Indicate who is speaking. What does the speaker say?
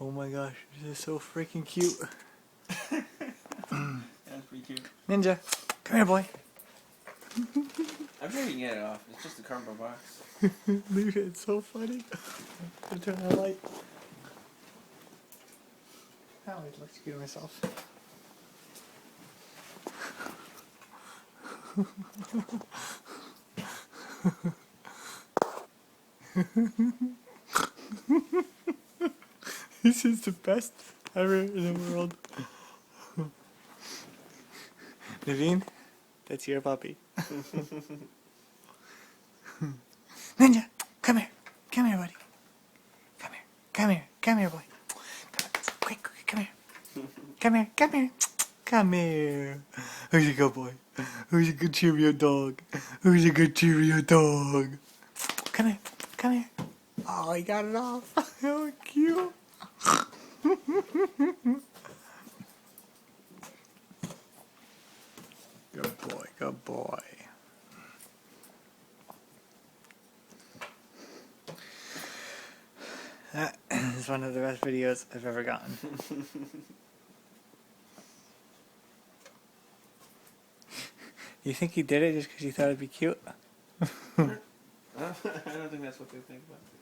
Speaker 1: Oh my gosh, this is so freaking cute.
Speaker 2: That's pretty cute.
Speaker 1: Ninja, come here, boy.
Speaker 2: I'm sure you can get it off. It's just a cardboard box.
Speaker 1: Look, it's so funny. I'll turn the light. I always look cute myself. This is the best ever in the world. Naveen, that's your puppy. Ninja, come here. Come here, buddy. Come here. Come here. Come here, boy. Come on. Quick, quick, come here. Come here. Come here. Come here. Who's a good boy? Who's a good Cheerio dog? Who's a good Cheerio dog? Come here. Come here. Oh, he got it off. How cute. Good boy. Good boy. That is one of the best videos I've ever gotten. You think he did it just because you thought it'd be cute?
Speaker 2: I don't think that's what they think about it.